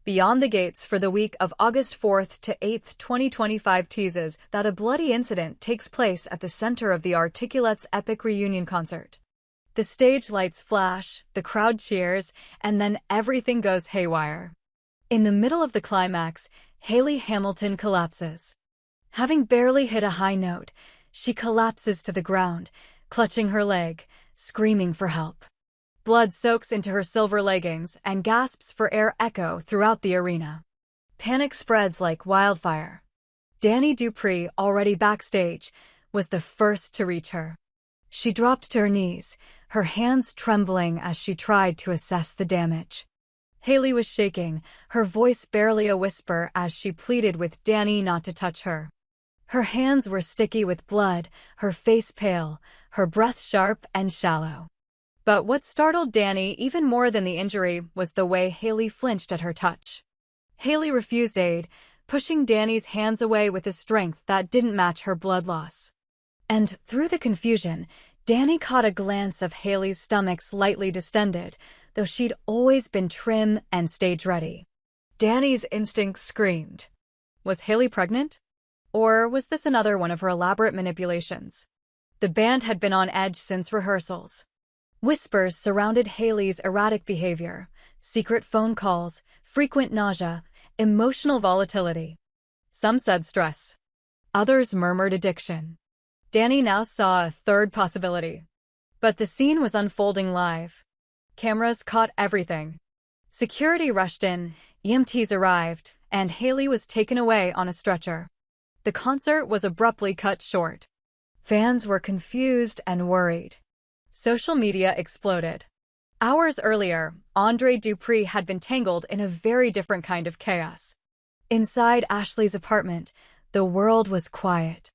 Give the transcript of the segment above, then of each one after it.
Beyond the Gates for the week of August 4th to 8th, 2025 teases that a bloody incident takes place at the center of the Articulates' epic reunion concert. The stage lights flash, the crowd cheers, and then everything goes haywire. In the middle of the climax, Hayley Hamilton collapses. Having barely hit a high note, she collapses to the ground, clutching her leg, screaming for help. Blood soaks into her silver leggings and gasps for air echo throughout the arena. Panic spreads like wildfire. Danny Dupree, already backstage, was the first to reach her. She dropped to her knees, her hands trembling as she tried to assess the damage. Hayley was shaking, her voice barely a whisper as she pleaded with Danny not to touch her. Her hands were sticky with blood, her face pale, her breath sharp and shallow. But what startled Danny even more than the injury was the way Hayley flinched at her touch. Hayley refused aid, pushing Danny's hands away with a strength that didn't match her blood loss. And through the confusion, Danny caught a glance of Hayley's stomach slightly distended, though she'd always been trim and stage-ready. Danny's instincts screamed. Was Hayley pregnant? Or was this another one of her elaborate manipulations? The band had been on edge since rehearsals. Whispers surrounded Hayley's erratic behavior, secret phone calls, frequent nausea, emotional volatility. Some said stress. Others murmured addiction. Danny now saw a third possibility. But the scene was unfolding live. Cameras caught everything. Security rushed in, EMTs arrived, and Hayley was taken away on a stretcher. The concert was abruptly cut short. Fans were confused and worried. Social media exploded. Hours earlier, Andre Dupree had been tangled in a very different kind of chaos. Inside Ashley's apartment, the world was quiet.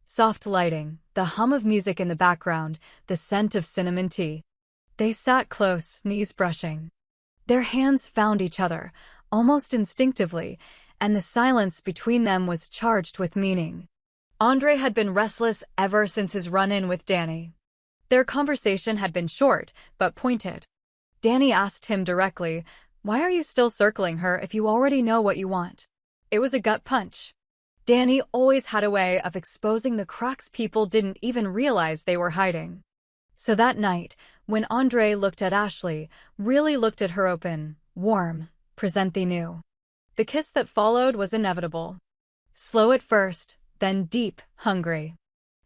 Soft lighting, the hum of music in the background, the scent of cinnamon tea. They sat close, knees brushing. Their hands found each other, almost instinctively, and the silence between them was charged with meaning. Andre had been restless ever since his run-in with Danny. Their conversation had been short, but pointed. Danny asked him directly, "Why are you still circling her if you already know what you want?" It was a gut punch. Danny always had a way of exposing the cracks people didn't even realize they were hiding. So that night, when Andre looked at Ashley, really looked at her open, warm, present they knew. The kiss that followed was inevitable. Slow at first, then deep, hungry.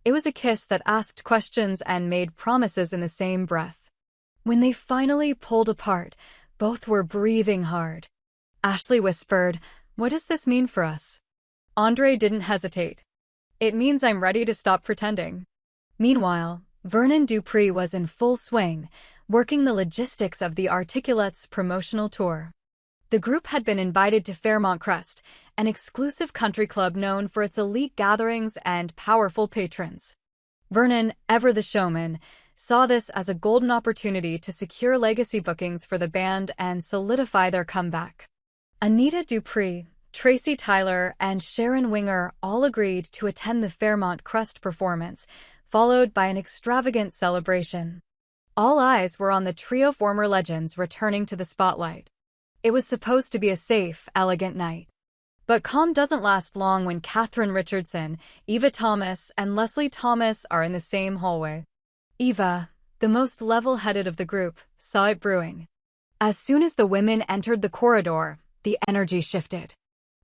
It was a kiss that asked questions and made promises in the same breath. When they finally pulled apart, both were breathing hard. Ashley whispered, "What does this mean for us?" Andre didn't hesitate. "It means I'm ready to stop pretending." Meanwhile, Vernon Dupree was in full swing, working the logistics of the Articulates' promotional tour. The group had been invited to Fairmont Crest, an exclusive country club known for its elite gatherings and powerful patrons. Vernon, ever the showman, saw this as a golden opportunity to secure legacy bookings for the band and solidify their comeback. Anita Dupree, Tracy Tyler, and Sharon Winger all agreed to attend the Fairmont Crest performance, followed by an extravagant celebration. All eyes were on the trio former legends returning to the spotlight. It was supposed to be a safe, elegant night. But calm doesn't last long when Katherine Richardson, Eva Thomas, and Leslie Thomas are in the same hallway. Eva, the most level-headed of the group, saw it brewing. As soon as the women entered the corridor, the energy shifted.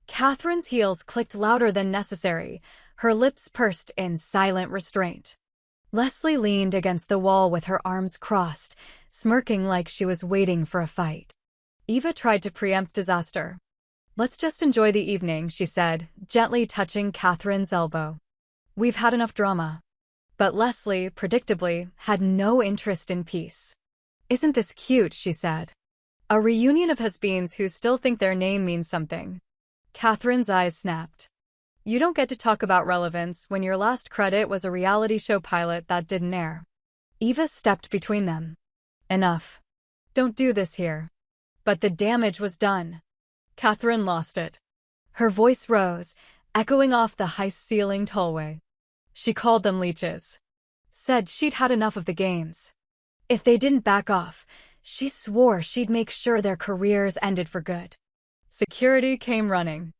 Katherine's heels clicked louder than necessary, her lips pursed in silent restraint. Leslie leaned against the wall with her arms crossed, smirking like she was waiting for a fight. Eva tried to preempt disaster. "Let's just enjoy the evening," she said, gently touching Katherine's elbow. "We've had enough drama." But Leslie, predictably, had no interest in peace. "Isn't this cute?" she said. "A reunion of has-beens who still think their name means something." Katherine's eyes snapped. "You don't get to talk about relevance when your last credit was a reality show pilot that didn't air." Eva stepped between them. "Enough. Don't do this here." But the damage was done. Katherine lost it. Her voice rose, echoing off the high-ceilinged hallway. She called them leeches. Said she'd had enough of the games. If they didn't back off, she swore she'd make sure their careers ended for good. Security came running.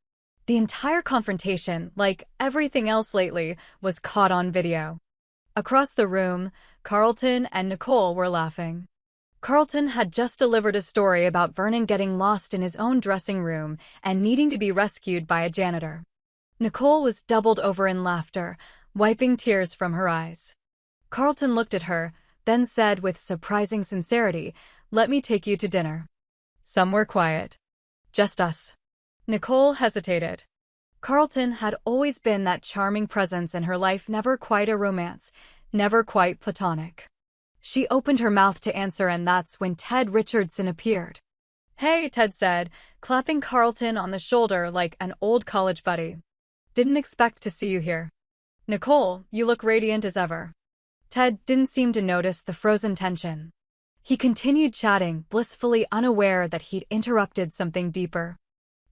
The entire confrontation, like everything else lately, was caught on video. Across the room, Carlton and Nicole were laughing. Carlton had just delivered a story about Vernon getting lost in his own dressing room and needing to be rescued by a janitor. Nicole was doubled over in laughter, wiping tears from her eyes. Carlton looked at her, then said with surprising sincerity, "Let me take you to dinner." Somewhere quiet. Just us. Nicole hesitated. Carlton had always been that charming presence in her life, never quite a romance, never quite platonic. She opened her mouth to answer, and that's when Ted Richardson appeared. "Hey," Ted said, clapping Carlton on the shoulder like an old college buddy. "Didn't expect to see you here." "Nicole, you look radiant as ever." Ted didn't seem to notice the frozen tension. He continued chatting, blissfully unaware that he'd interrupted something deeper.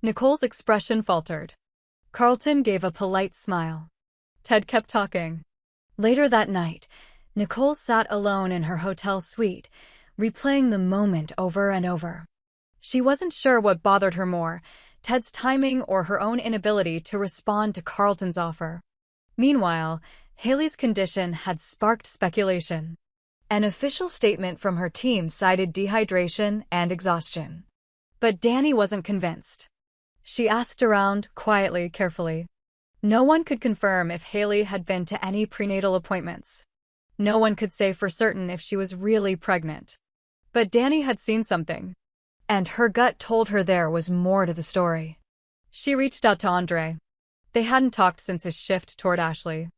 Nicole's expression faltered. Carlton gave a polite smile. Ted kept talking. Later that night, Nicole sat alone in her hotel suite, replaying the moment over and over. She wasn't sure what bothered her more, Ted's timing or her own inability to respond to Carlton's offer. Meanwhile, Haley's condition had sparked speculation. An official statement from her team cited dehydration and exhaustion. But Danny wasn't convinced. She asked around, quietly, carefully. No one could confirm if Haley had been to any prenatal appointments. No one could say for certain if she was really pregnant. But Danny had seen something. And her gut told her there was more to the story. She reached out to Andre. They hadn't talked since his shift toward Ashley.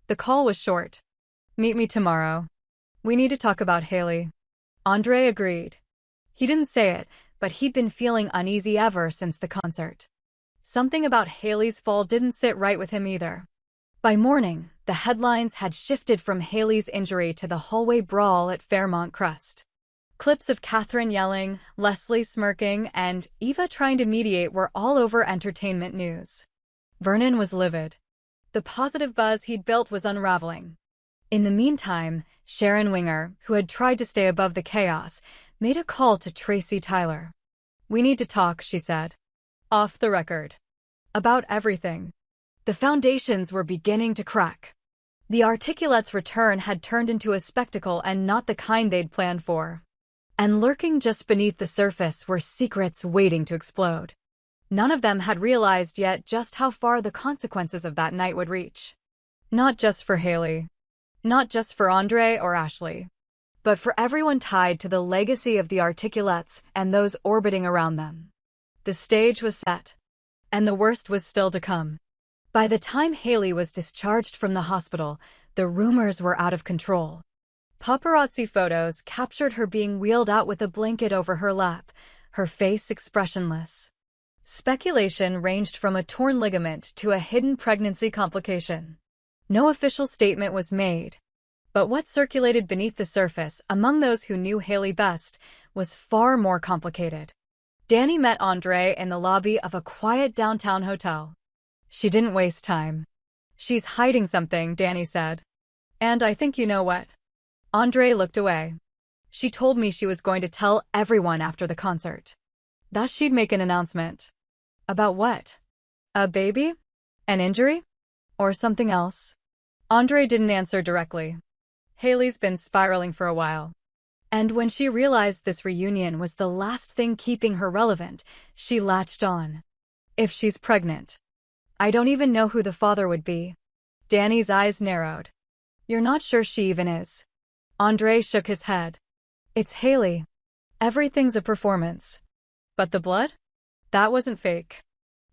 The call was short. "Meet me tomorrow. We need to talk about Haley." Andre agreed. He didn't say it, but he'd been feeling uneasy ever since the concert. Something about Haley's fall didn't sit right with him either. By morning, the headlines had shifted from Haley's injury to the hallway brawl at Fairmont Crest. Clips of Catherine yelling, Leslie smirking, and Eva trying to mediate were all over entertainment news. Vernon was livid. The positive buzz he'd built was unraveling. In the meantime, Sharon Winger, who had tried to stay above the chaos, made a call to Tracy Tyler. "We need to talk," she said. "Off the record. About everything." The foundations were beginning to crack. The Articulate's return had turned into a spectacle, and not the kind they'd planned for. And lurking just beneath the surface were secrets waiting to explode. None of them had realized yet just how far the consequences of that night would reach. Not just for Haley. Not just for Andre or Ashley. But for everyone tied to the legacy of the Articulates and those orbiting around them. The stage was set. And the worst was still to come. By the time Haley was discharged from the hospital, the rumors were out of control. Paparazzi photos captured her being wheeled out with a blanket over her lap, her face expressionless. Speculation ranged from a torn ligament to a hidden pregnancy complication. No official statement was made. But what circulated beneath the surface, among those who knew Haley best, was far more complicated. Danny met Andre in the lobby of a quiet downtown hotel. She didn't waste time. "She's hiding something," Danny said. "And I think you know what." Andre looked away. "She told me she was going to tell everyone after the concert. That she'd make an announcement." "About what? A baby? An injury? Or something else?" Andre didn't answer directly. Haley's been spiraling for a while. And when she realized this reunion was the last thing keeping her relevant, she latched on. "If she's pregnant. I don't even know who the father would be." Danny's eyes narrowed. "You're not sure she even is?" Andre shook his head. "It's Haley. Everything's a performance. But the blood? That wasn't fake.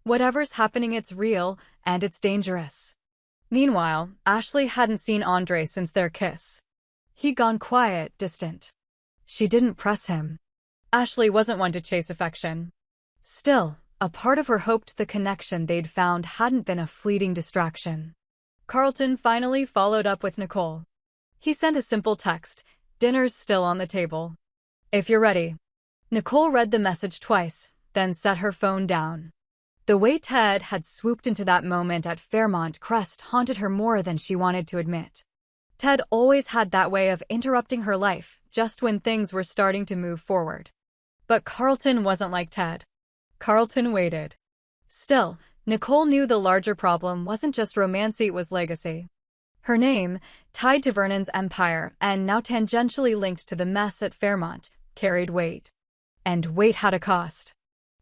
Whatever's happening, it's real, and it's dangerous." Meanwhile, Ashley hadn't seen Andre since their kiss. He'd gone quiet, distant. She didn't press him. Ashley wasn't one to chase affection. Still, a part of her hoped the connection they'd found hadn't been a fleeting distraction. Carlton finally followed up with Nicole. He sent a simple text, "Dinner's still on the table. If you're ready." Nicole read the message twice, then set her phone down. The way Ted had swooped into that moment at Fairmont Crest haunted her more than she wanted to admit. Ted always had that way of interrupting her life, just when things were starting to move forward. But Carlton wasn't like Ted. Carlton waited. Still, Nicole knew the larger problem wasn't just romance, it was legacy. Her name, tied to Vernon's empire and now tangentially linked to the mess at Fairmont, carried weight. And weight had a cost.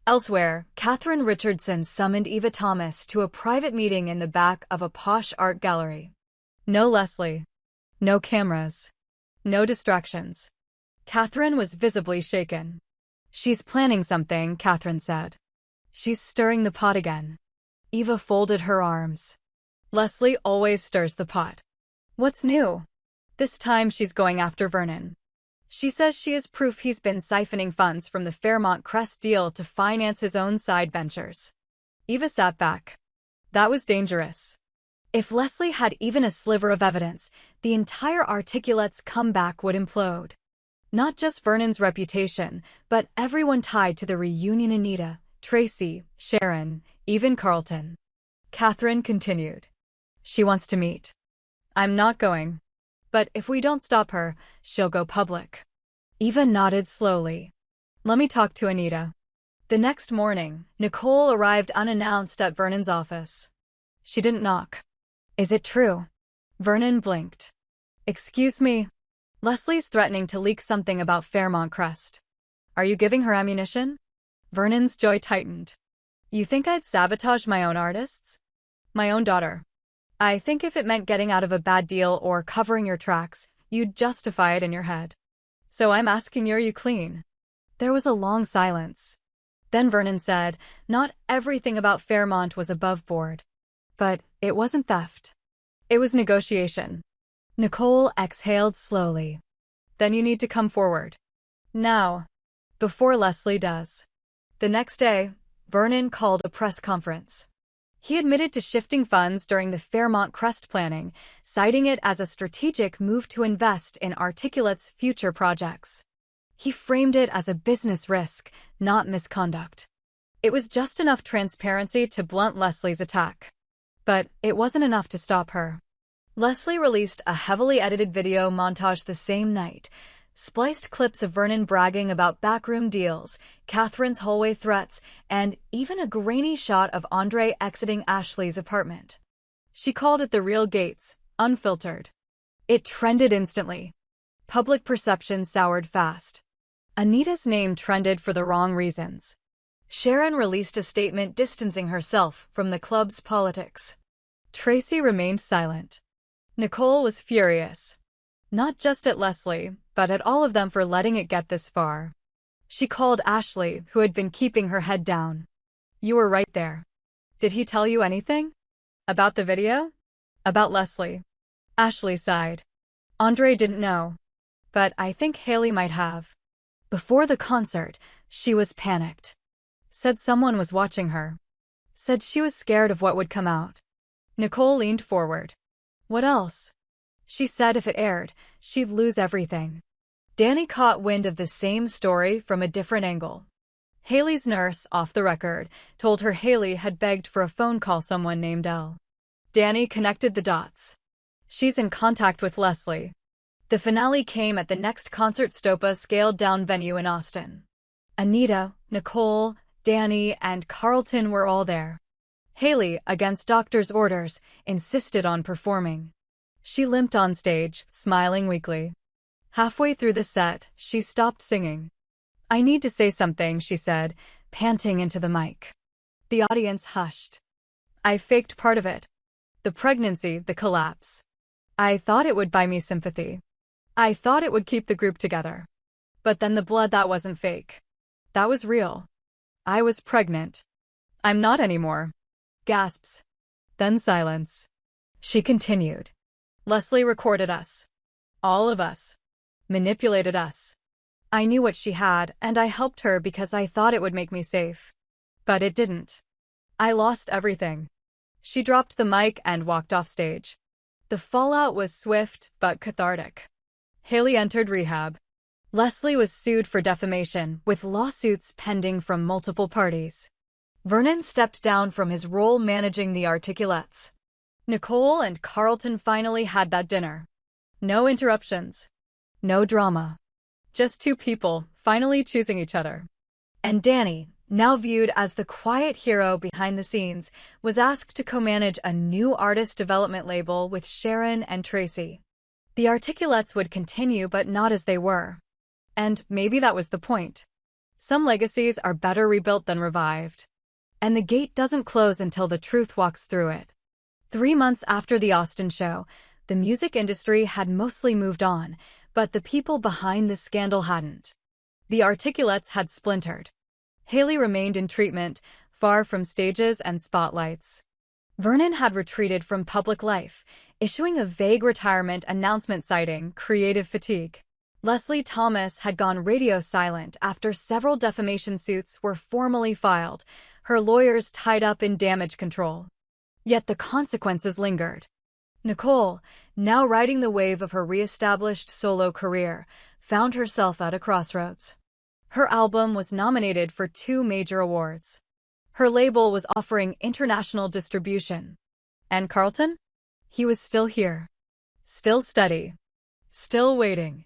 Elsewhere, Catherine Richardson summoned Eva Thomas to a private meeting in the back of a posh art gallery. No Leslie. No cameras. No distractions. Catherine was visibly shaken. "She's planning something," Catherine said. "She's stirring the pot again." Eva folded her arms. "Leslie always stirs the pot. What's new? This time she's going after Vernon. She says she is proof he's been siphoning funds from the Fairmont Crest deal to finance his own side ventures." Eva sat back. That was dangerous. If Leslie had even a sliver of evidence, the entire Articulate's comeback would implode. Not just Vernon's reputation, but everyone tied to the reunion: Anita, Tracy, Sharon, even Carlton. Catherine continued. "She wants to meet. I'm not going. But if we don't stop her, she'll go public." Eva nodded slowly. "Let me talk to Anita." The next morning, Nicole arrived unannounced at Vernon's office. She didn't knock. "Is it true?" Vernon blinked. "Excuse me. Leslie's threatening to leak something about Fairmont Crest. Are you giving her ammunition?" Vernon's jaw tightened. "You think I'd sabotage my own artists? My own daughter? I think if it meant getting out of a bad deal or covering your tracks, you'd justify it in your head. So I'm asking you, are you clean?" There was a long silence. Then Vernon said, "Not everything about Fairmont was above board. But it wasn't theft. It was negotiation." Nicole exhaled slowly. "Then you need to come forward. Now. Before Leslie does." The next day, Vernon called a press conference. He admitted to shifting funds during the Fairmont Crest planning, citing it as a strategic move to invest in Articulate's future projects. He framed it as a business risk, not misconduct. It was just enough transparency to blunt Leslie's attack. But it wasn't enough to stop her. Leslie released a heavily edited video montage the same night, spliced clips of Vernon bragging about backroom deals, Catherine's hallway threats, and even a grainy shot of Andre exiting Ashley's apartment. She called it the real Gates, unfiltered. It trended instantly. Public perception soured fast. Anita's name trended for the wrong reasons. Sharon released a statement distancing herself from the club's politics. Tracy remained silent. Nicole was furious. Not just at Leslie, but at all of them for letting it get this far. She called Ashley, who had been keeping her head down. "You were right there. Did he tell you anything? About the video? About Leslie?" Ashley sighed. "Andre didn't know. But I think Haley might have." Before the concert, she was panicked. Said someone was watching her. Said she was scared of what would come out. Nicole leaned forward. "What else?" She said if it aired, she'd lose everything. Danny caught wind of the same story from a different angle. Haley's nurse, off the record, told her Haley had begged for a phone call someone named Elle. Danny connected the dots. She's in contact with Leslie. The finale came at the next Concert Stopa scaled-down venue in Austin. Anita, Nicole, Danny, and Carlton were all there. Haley, against doctor's orders, insisted on performing. She limped on stage, smiling weakly. Halfway through the set, she stopped singing. "I need to say something," she said, panting into the mic. The audience hushed. "I faked part of it. The pregnancy, the collapse. I thought it would buy me sympathy. I thought it would keep the group together. But then the blood, that wasn't fake. That was real. I was pregnant. I'm not anymore." Gasps. Then silence. She continued. "Leslie recorded us. All of us. Manipulated us. I knew what she had, and I helped her because I thought it would make me safe. But it didn't. I lost everything." She dropped the mic and walked off stage. The fallout was swift but cathartic. Haley entered rehab. Leslie was sued for defamation, with lawsuits pending from multiple parties. Vernon stepped down from his role managing the Articulates. Nicole and Carlton finally had that dinner. No interruptions. No drama. Just two people, finally choosing each other. And Danny, now viewed as the quiet hero behind the scenes, was asked to co-manage a new artist development label with Sharon and Tracy. The Articulates would continue, but not as they were. And maybe that was the point. Some legacies are better rebuilt than revived. And the gate doesn't close until the truth walks through it. 3 months after the Austin show, the music industry had mostly moved on, but the people behind the scandal hadn't. The Articulates had splintered. Haley remained in treatment, far from stages and spotlights. Vernon had retreated from public life, issuing a vague retirement announcement citing creative fatigue. Leslie Thomas had gone radio silent after several defamation suits were formally filed, her lawyers tied up in damage control. Yet the consequences lingered. Nicole, now riding the wave of her re-established solo career, found herself at a crossroads. Her album was nominated for 2 major awards. Her label was offering international distribution. And Carlton? He was still here. Still steady. Still waiting.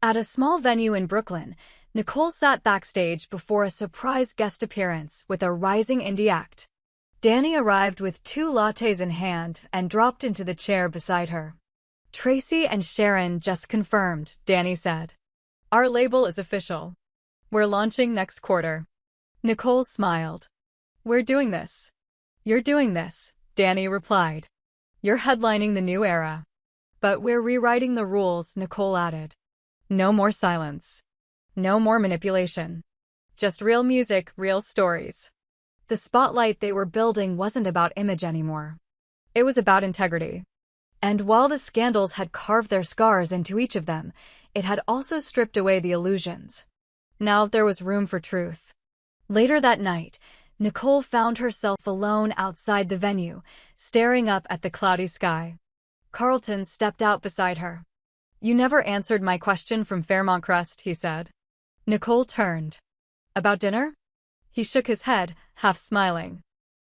At a small venue in Brooklyn, Nicole sat backstage before a surprise guest appearance with a rising indie act. Danny arrived with 2 lattes in hand and dropped into the chair beside her. Tracy and Sharon just confirmed, Danny said. Our label is official. We're launching next quarter. Nicole smiled. We're doing this. You're doing this, Danny replied. You're headlining the new era. But we're rewriting the rules, Nicole added. No more silence. No more manipulation. Just real music, real stories. The spotlight they were building wasn't about image anymore. It was about integrity. And while the scandals had carved their scars into each of them, it had also stripped away the illusions. Now there was room for truth. Later that night, Nicole found herself alone outside the venue, staring up at the cloudy sky. Carlton stepped out beside her. You never answered my question from Fairmont Crest, he said. Nicole turned. About dinner? He shook his head, half smiling.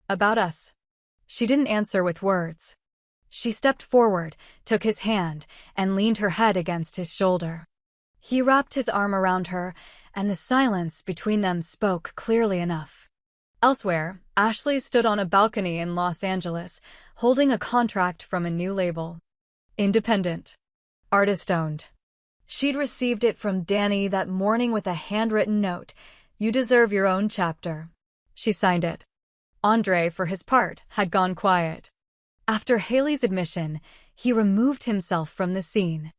About us. She didn't answer with words. She stepped forward, took his hand, and leaned her head against his shoulder. He wrapped his arm around her, and the silence between them spoke clearly enough. Elsewhere, Ashley stood on a balcony in Los Angeles, holding a contract from a new label. Independent. Artist-owned. She'd received it from Danny that morning with a handwritten note. You deserve your own chapter. She signed it. Andre, for his part, had gone quiet. After Haley's admission, he removed himself from the scene.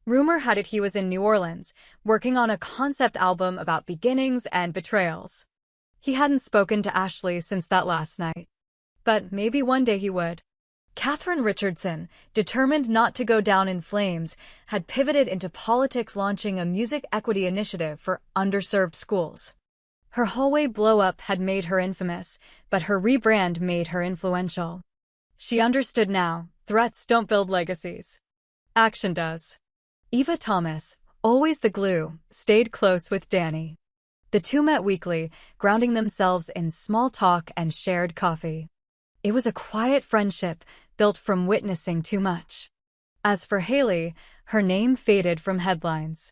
Rumor had it he was in New Orleans, working on a concept album about beginnings and betrayals. He hadn't spoken to Ashley since that last night. But maybe one day he would. Catherine Richardson, determined not to go down in flames, had pivoted into politics, launching a music equity initiative for underserved schools. Her hallway blow-up had made her infamous, but her rebrand made her influential. She understood now, threats don't build legacies. Action does. Eva Thomas, always the glue, stayed close with Danny. The two met weekly, grounding themselves in small talk and shared coffee. It was a quiet friendship, built from witnessing too much. As for Haley, her name faded from headlines.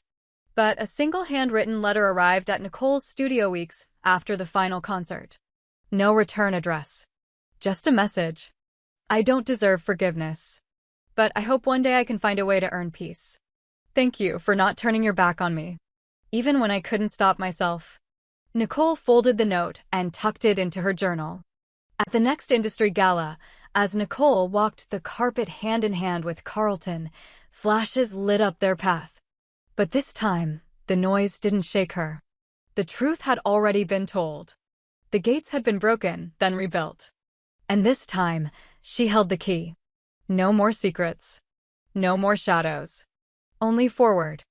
But a single handwritten letter arrived at Nicole's studio weeks after the final concert. No return address. Just a message. I don't deserve forgiveness. But I hope one day I can find a way to earn peace. Thank you for not turning your back on me. Even when I couldn't stop myself. Nicole folded the note and tucked it into her journal. At the next industry gala, as Nicole walked the carpet hand in hand with Carlton, flashes lit up their path. But this time, the noise didn't shake her. The truth had already been told. The gates had been broken, then rebuilt. And this time, she held the key. No more secrets. No more shadows. Only forward.